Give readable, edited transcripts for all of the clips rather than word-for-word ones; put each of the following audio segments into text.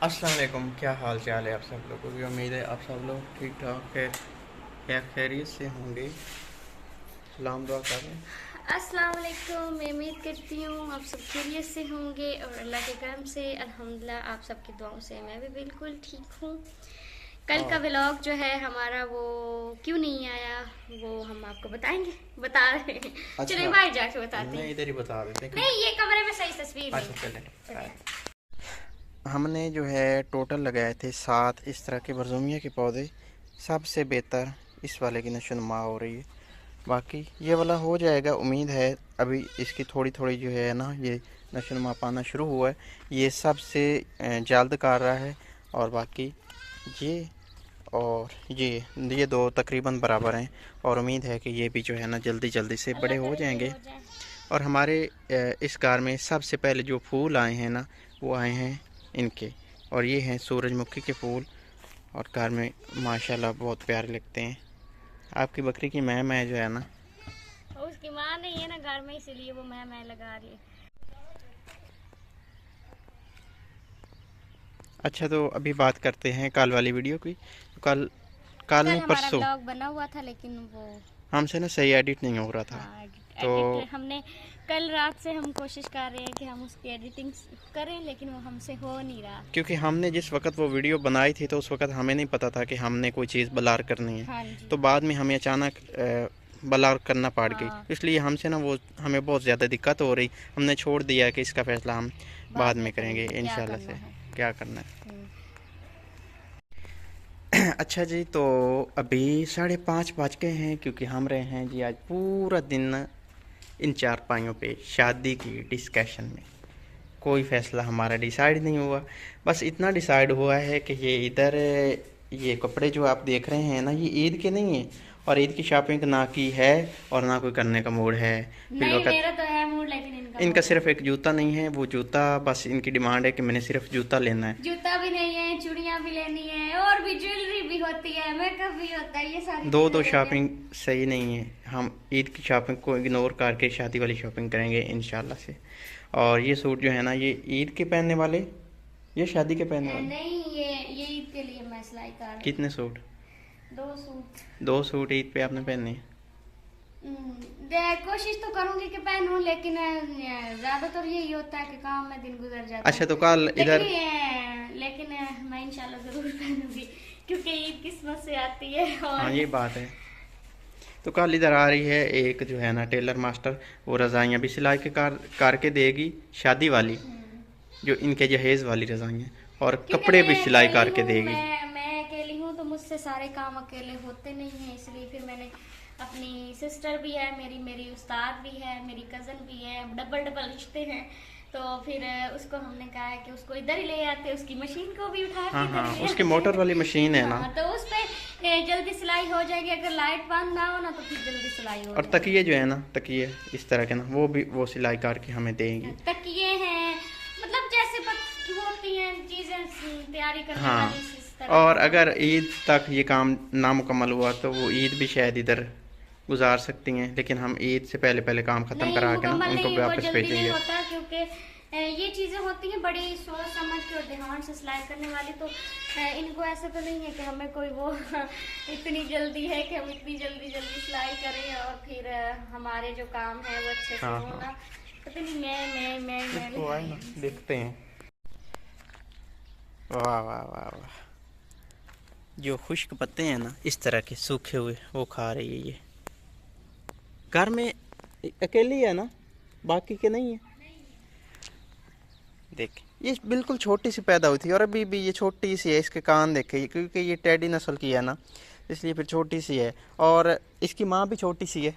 अस्सलाम वालेकुम। क्या हाल चाल है आप सब लोगों की। उम्मीद है आप सब लोग ठीक ठाक खैरियत से होंगे। सलाम दुआ करें। अस्सलाम वालेकुम। मैं उम्मीद करती हूँ आप सब खैरियत से होंगे और अल्लाह के करम से अल्हम्दुलिल्लाह आप सबकी दुआओं से मैं भी बिल्कुल ठीक हूँ। कल का और व्लॉग जो है हमारा वो क्यों नहीं आया वो हम आपको बताएंगे, बता रहे हैं। चलिए अच्छा, बाहर जाके बताते नहीं हैं। इधर ही बता देते हैं नहीं, क्योंकि ये कमरे में सही तस्वीर नहीं अच्छा चलें। है। हमने जो है टोटल लगाए थे 7 इस तरह के बरजोमिया के पौधे। सबसे बेहतर इस वाले की नशोनुमा हो रही है। बाकी ये वाला हो जाएगा, उम्मीद है। अभी इसकी थोड़ी थोड़ी जो है ना, ये नशोनुमा पाना शुरू हुआ है। ये सबसे जल्द कर रहा है। और बाकी ये और ये दो तकरीबन बराबर हैं। और उम्मीद है कि ये भी जो है ना जल्दी जल्दी से बड़े अल्लाह हो करे ये जाएंगे। हो जाए। और हमारे इस कार में सबसे पहले जो फूल आए हैं ना, वो आए हैं इनके। और ये हैं सूरजमुखी के फूल। और कार में माशाल्लाह बहुत प्यारे लगते हैं। आपकी बकरी की मैं जो है ना। और उसकी माँ नहीं है ना घर में, इसीलिए वो मैं लगा रही है। अच्छा, तो अभी बात करते हैं कल वाली वीडियो की। तो कल कल कल नहीं, हमारा परसों व्लॉग बना हुआ था लेकिन वो हमसे ना सही एडिट नहीं हो रहा था। हाँ तो एडिट हमने कल रात से हम कोशिश कर रहे हैं कि हम उसकी एडिटिंग करें, लेकिन वो हमसे हो नहीं रहा। क्योंकि हमने जिस वक्त वो वीडियो बनाई थी, तो उस वक्त हमें नहीं पता था कि हमने कोई चीज़ ब्लर करनी है। हाँ जी। तो बाद में हमें अचानक ब्लर करना पड़ गई। हाँ, इसलिए हमसे ना वो हमें बहुत ज़्यादा दिक्कत हो रही। हमने छोड़ दिया कि इसका फ़ैसला हम बाद बाद में में करेंगे करेंगे क्या इंशाल्लाह करना से। है। क्या करना है। हम्म। अच्छा जी, तो अभी 5:30 बज गए हैं, क्योंकि हम रहे हैं जी आज पूरा दिन इन चारपाइयों पे शादी की डिस्कशन में। कोई फ़ैसला हमारा डिसाइड नहीं हुआ। बस इतना डिसाइड हुआ है कि ये इधर ये कपड़े जो आप देख रहे हैं ना, ये ईद के नहीं है। और ईद की शॉपिंग ना की है और ना कोई करने का मूड है फिल नहीं, वक्त। मेरा तो है मूड, लेकिन इनका इनका मूड सिर्फ नहीं। एक जूता नहीं है, वो जूता बस इनकी डिमांड है कि मैंने सिर्फ जूता लेना है। जूता भी नहीं है, चूड़ियां भी लेनी है, और भी ज्वेलरी भी होती है, मेकअप भी होता है, ये सारी दो चीजें दो लेनी है। शॉपिंग सही नहीं है। हम ईद की शॉपिंग को इग्नोर करके शादी वाली शॉपिंग करेंगे इंशाल्लाह से। और ये सूट जो है ना, ये ईद के पहनने वाले, ये शादी के पहनने वाले। नहीं, ये ईद के लिए मैं सिलाई कर रही कितने सूट? हूँ। 2 सूट। 2 सूट ईद पे आपने पहने हैं। कोशिश तो करूंगी कि पहनूं, लेकिन ज्यादातर यही होता है कि काम में दिन गुजर जाता है। अच्छा, तो कल लेकिन इधर। मैं इंशाल्लाह जरूर पहनूंगी, क्योंकि ईद किस्मत से आती है। हाँ, और ये बात है। तो कल इधर आ रही है एक जो है ना टेलर मास्टर। वो रज़ाइयाँ भी सिलाई के करके देगी, शादी वाली, हम्म, जो इनके जहेज़ वाली रज़ाइयाँ। और क्योंकि कपड़े भी मैं सिलाई अकेली करके हूँ, देगी। मैं अकेली हूँ, तो मुझसे सारे काम अकेले होते नहीं हैं। इसलिए फिर मैंने अपनी सिस्टर भी है, मेरी मेरी उस्ताद भी है, मेरी कज़न भी है, डबल डबल रिश्ते हैं। तो फिर उसको हमने कहा है कि उसको इधर ही ले आते, उसकी मशीन को भी उठा के हाँ इधर हाँ, ही ले उसकी आते। मोटर वाली मशीन है ना। हाँ, तो उस पे जल्दी सिलाई हो जाएगी। अगर लाइट बंद ना हो ना तो फिर जल्दी सिलाई हो और जाएगी। तकिए जो है ना, तकिए इस तरह के ना, वो भी वो सिलाई करके हमें देंगी। तकिए हैं, मतलब जैसे होती हैं चीजें तैयारी करने हाँ, वाली, इस तरह के और काम। अगर ईद तक ये काम नामुकम्मल हुआ तो वो ईद भी शायद इधर गुजार सकती हैं। लेकिन हम ईद से पहले पहले काम ख़त्म नहीं, करा के ना मुकम्मल उनको नहीं, वो वापस जल्दी नहीं भेजेंगे। होता, क्योंकि ये चीज़ें होती हैं बड़ी सोच समझ के और ध्यान से सिलाई करने वाली। तो इनको ऐसा तो नहीं है कि हमें कोई वो इतनी जल्दी है कि हम इतनी जल्दी जल्दी सिलाई करें और फिर हमारे जो काम है वो अच्छे से हाँ हो हाँ, ना। पता नहीं, मैं इसको आए ना, देखते हैं। वाह वाह वाह वाह। जो खुश्क पत्ते हैं ना, इस तरह के सूखे हुए, वो खा रही है ये। घर में अकेली है ना, बाकी के नहीं है। देख, ये बिल्कुल छोटी सी पैदा हुई थी और अभी भी ये छोटी सी है। इसके कान देखे, क्योंकि ये टेडी नस्ल की है ना, इसलिए फिर छोटी सी है। और इसकी माँ भी छोटी सी है।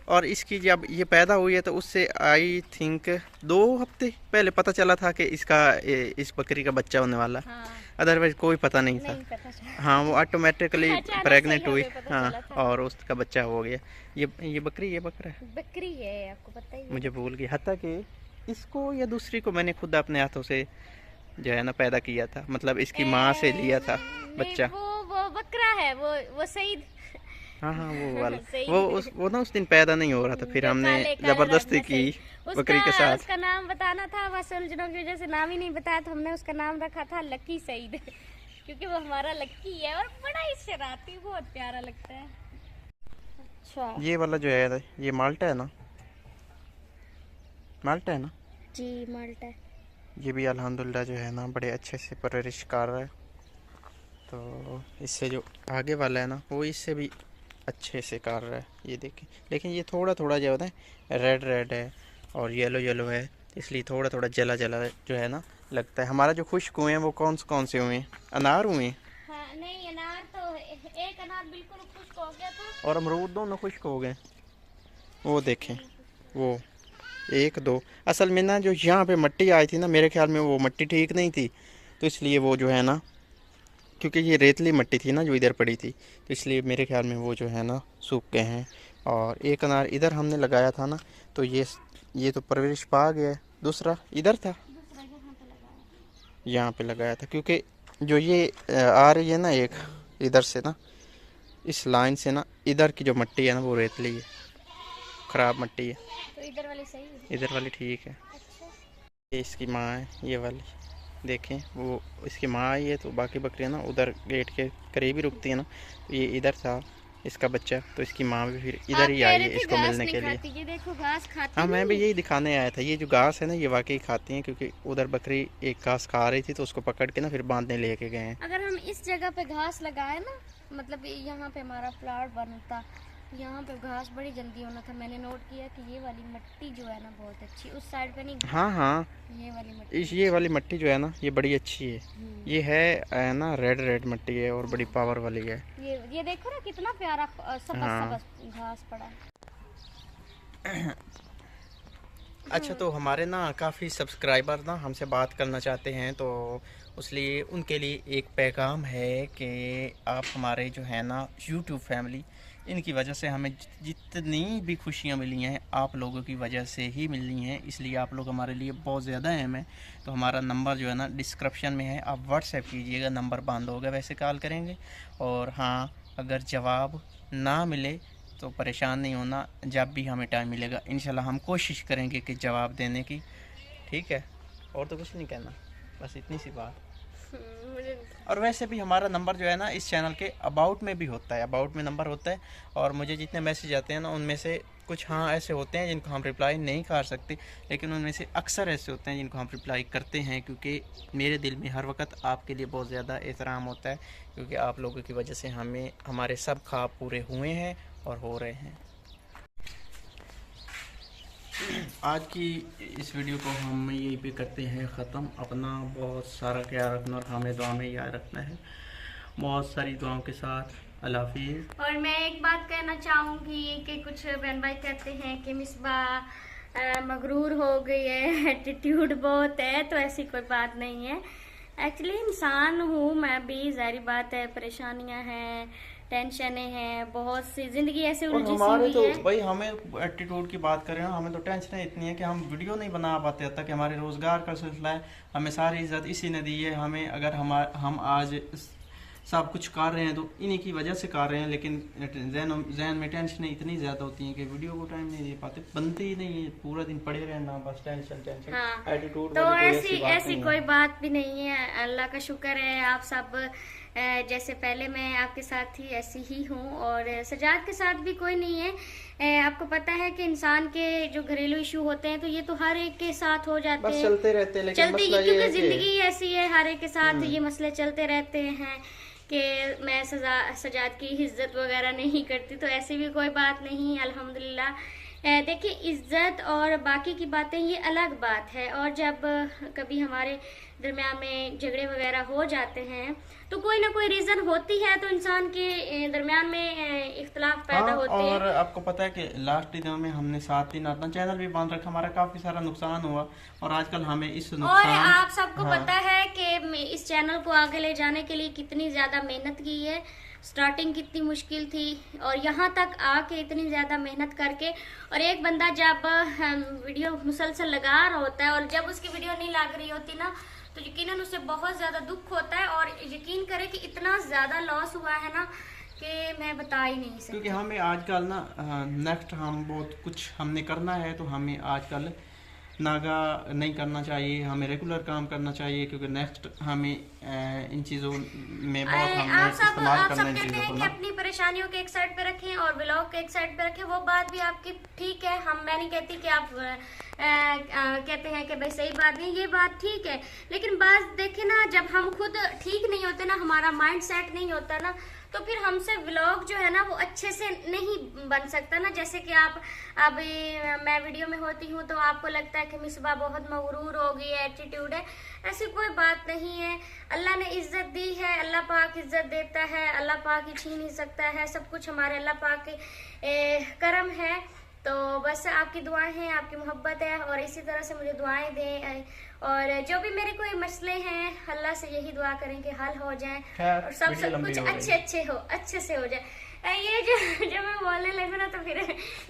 और इसकी जब ये पैदा हुई है तो उससे आई थिंक 2 हफ्ते पहले पता चला था कि इस बकरी का बच्चा होने वाला। हाँ, अदरवाइज कोई पता नहीं था। नहीं पता चला। हाँ, वो ऑटोमेटिकली अचानक से ही प्रेग्नेंट हुई। हमें पता हाँ, चला था। और उसका बच्चा हो गया। ये बकरी, ये बकरा है। बकरी है, आपको पता ही है। मुझे भूल गई। हत्ता कि इसको या दूसरी को मैंने खुद अपने हाथों से जो है ना पैदा किया था। मतलब इसकी माँ से लिया था नहीं, बच्चा। वो बकरा है, वो सईद हाँ हाँ वो वाला। सही वो ना उस दिन पैदा नहीं हो रहा था, फिर जो हमने काले काले जबरदस्ती रंग में की सही। बकरी के साथ। उसका नाम बताना था, बस उलझनों की वजह से नाम ही नहीं बताया, तो हमने उसका नाम रखा था लकी सईद क्योंकि वो हमारा लक्की है और बड़ा ही शरारती, बहुत प्यारा लगता है। अच्छा ये वाला जो है ये माल्टा है ना, माल्टा है ना। जी माल्टा है। ये भी अल्हम्दुलिल्लाह जो है ना बड़े अच्छे से परवरिश कर रहा है। तो इससे जो आगे वाला है ना वो इससे भी अच्छे से कर रहा है, ये देखिए। लेकिन ये थोड़ा थोड़ा जो होता है रेड रेड है और येलो येलो है, इसलिए थोड़ा थोड़ा जला जला जो है ना लगता है। हमारा जो खुश्क हुए हैं वो कौन से हुए हैं, अनार हुए हैं हाँ नहीं, अनार तो एक अनार बिल्कुल खुश्क हो गया था। और अमरूद दोनों खुश्क हो गए। वो देखें, वो एक दो असल में ना जो यहाँ पे मिट्टी आई थी ना, मेरे ख्याल में वो मिट्टी ठीक नहीं थी, तो इसलिए वो जो है ना, क्योंकि ये रेतली मिट्टी थी ना जो इधर पड़ी थी, तो इसलिए मेरे ख्याल में वो जो है ना सूख गए हैं। और एक अनार इधर हमने लगाया था ना, तो ये तो परवरिश पा गया है। दूसरा इधर था, दूसरा यहाँ पे लगाया। यहाँ पे लगाया था, क्योंकि जो ये आ रही है ना एक इधर से ना, इस लाइन से ना, इधर की जो मिट्टी है ना वो रेतली है, ख़राब मिट्टी है। तो इधर वाली सही है। इधर वाली ठीक है। अच्छा ये इसकी माँ है, ये वाली देखें, वो इसकी माँ आई है, तो बाकी बकरियाँ ना उधर गेट के करीब ही रुकती है ना, तो ये इधर था इसका बच्चा, तो इसकी माँ भी फिर इधर ही आई है इसको मिलने के लिए। ये देखो घास खाती हाँ मैं भी नहीं। यही दिखाने आया था, ये जो घास है ना ये वाकई खाती हैं, क्योंकि उधर बकरी एक घास खा रही थी तो उसको पकड़ के ना फिर बांधने लेके गए हैं। अगर हम इस जगह पे घास लगाए ना, मतलब यहाँ पे हमारा प्लाट बनता, यहाँ पे घास बड़ी जल्दी होना था। मैंने नोट किया कि ये वाली मिट्टी जो है ना बहुत अच्छी, उस साइड पे नहीं, हाँ हाँ, ये वाली मिट्टी। ये वाली मिट्टी जो है ना ये बड़ी अच्छी है। ये है ना रेड रेड मिट्टी है और बड़ी पावर वाली है। ये देखो ना कितना प्यारा सबस हाँ। सबस घास पड़ा है। अच्छा, तो हमारे ना काफ़ी सब्सक्राइबर ना हमसे बात करना चाहते हैं, तो उसलिए उनके लिए एक पैगाम है कि आप हमारे जो है ना यूट्यूब फैमिली, इनकी वजह से हमें जितनी भी खुशियाँ मिली हैं आप लोगों की वजह से ही मिली हैं, इसलिए आप लोग हमारे लिए बहुत ज़्यादा अहम है। तो हमारा नंबर जो है ना डिस्क्रिप्शन में है, आप व्हाट्सएप कीजिएगा, नंबर बंद होगा वैसे कॉल करेंगे। और हाँ, अगर जवाब ना मिले तो परेशान नहीं होना, जब भी हमें टाइम मिलेगा इंशाल्लाह हम कोशिश करेंगे कि जवाब देने की। ठीक है, और तो कुछ नहीं कहना, बस इतनी सी बात। और वैसे भी हमारा नंबर जो है ना इस चैनल के अबाउट में भी होता है, अबाउट में नंबर होता है। और मुझे जितने मैसेज आते हैं ना उनमें से कुछ हाँ ऐसे होते हैं जिनको हम रिप्लाई नहीं कर सकते, लेकिन उनमें से अक्सर ऐसे होते हैं जिनको हम रिप्लाई करते हैं, क्योंकि मेरे दिल में हर वक्त आपके लिए बहुत ज़्यादा एहतराम होता है, क्योंकि आप लोगों की वजह से हमें हमारे सब ख्वाब पूरे हुए हैं और हो रहे हैं। आज की इस वीडियो को हम यहीं पे करते हैं ख़त्म। अपना बहुत सारा ख्याल रखना और हमें दुआ में याद रखना है, बहुत सारी दुआओं के साथ। अल्लाह हाफिज़। और मैं एक बात कहना चाहूँगी कि कुछ बहन भाई कहते हैं कि मिसबा मगरूर हो गई है, एटीट्यूड बहुत है, तो ऐसी कोई बात नहीं है। एक्चुअली इंसान हूँ मैं भी, जारी बात है, परेशानियाँ हैं, टेंशनें हैं, बहुत सी जिंदगी ऐसे और उलझी सी हमारे हुई तो है। भाई हमें एटीट्यूड की बात करें ना, हमें तो टेंशन इतनी है कि हम वीडियो नहीं बना पाते, तक कि हमारे रोज़गार का सिलसिला है। हमें सारी इज्जत इसी ने दी है, हमें अगर हम आज सब कुछ कर रहे हैं तो इन्हीं की वजह से कर रहे हैं, लेकिन जहन में टेंशन इतनी ज़्यादा होती हैं कि वीडियो को टाइम नहीं दे पाते, बनते ही नहीं है, पूरा दिन पड़े रहना बस टेंशन टेंशन। हाँ, एटीट्यूड तो वाली ऐसी कोई बात भी नहीं है। अल्लाह का शुक्र है, आप सब जैसे पहले मैं आपके साथ थी ऐसी ही हूँ, और सजाद के साथ भी कोई नहीं है। आपको पता है कि इंसान के जो घरेलू इशू होते हैं तो ये तो हर एक के साथ हो जाते बस हैं, चलते रहते हैं, लेकिन चलते ही, मसला ये क्योंकि है कि जिंदगी ऐसी है, हर एक के साथ ये मसले चलते रहते हैं कि मैं सजाद की इज्जत वगैरह नहीं करती, तो ऐसी भी कोई बात नहीं, अल्हम्दुलिल्लाह। देखिए, इज्जत और बाकी की बातें ये अलग बात है, और जब कभी हमारे दरमियान में झगड़े वगैरह हो जाते हैं तो कोई ना कोई रीज़न होती है, तो इंसान के दरमियान में इख्तलाफ पैदा होते हैं। और आपको पता है कि लास्ट दिनों में हमने 7 दिन अपना चैनल भी बंद रखा, हमारा काफी सारा नुकसान हुआ, और आजकल हमें इस और नुकसान आप सबको पता है कि इस चैनल को आगे ले जाने के लिए कितनी ज्यादा मेहनत की है, स्टार्टिंग कितनी मुश्किल थी, और यहाँ तक आके इतनी ज़्यादा मेहनत करके, और एक बंदा जब वीडियो मुसलसल लगा रहा होता है और जब उसकी वीडियो नहीं लग रही होती ना, तो यकीनन उसे बहुत ज़्यादा दुख होता है। और यकीन करें कि इतना ज़्यादा लॉस हुआ है ना कि मैं बता ही नहीं सकती। क्योंकि हमें आजकल ना नेक्स्ट हम बहुत कुछ हमने करना है, तो हमें आजकल नागा नहीं करना चाहिए, हमें रेगुलर काम करना चाहिए, क्योंकि नेक्स्ट हमें इन चीज़ों में बहुत हमें इस्तेमाल आप करना सब इन कहते चीज़ों हैं को कि ना। अपनी परेशानियों के एक साइड पे रखें और व्लॉग के एक साइड पे रखें, वो बात भी आपकी ठीक है। मैं नहीं कहती कि आप कहते हैं कि भाई सही बात नहीं, ये बात ठीक है। लेकिन बात देखें ना, जब हम खुद ठीक नहीं होते ना, हमारा माइंड सेट नहीं होता ना, तो फिर हमसे व्लॉग जो है ना वो अच्छे से नहीं बन सकता ना। जैसे कि आप अभी मैं वीडियो में होती हूँ तो आपको लगता है कि मिसबा बहुत मगरूर होगी, एटीट्यूड है। ऐसी कोई बात नहीं है। अल्लाह ने इज्जत दी है, अल्लाह पाक इज्जत देता है, अल्लाह पाक ही छीन नहीं सकता है। सब कुछ हमारे अल्लाह पाक के करम है। तो बस आपकी दुआएं हैं, आपकी मोहब्बत है, और इसी तरह से मुझे दुआएं दें। और जो भी मेरे कोई मसले हैं, अल्लाह से यही दुआ करें कि हल हो जाए और सब कुछ अच्छे से हो जाए। ये जो मैं बोलने लगी ना, तो फिर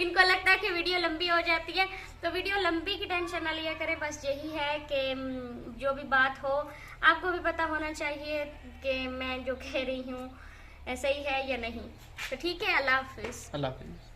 इनको लगता है कि वीडियो लंबी हो जाती है। तो वीडियो लंबी की टेंशन ना लिया करें, बस यही है कि जो भी बात हो आपको भी पता होना चाहिए कि मैं जो कह रही हूँ सही है या नहीं। तो ठीक है, अल्लाह हाफिज़। अल्लाह हाफिज़।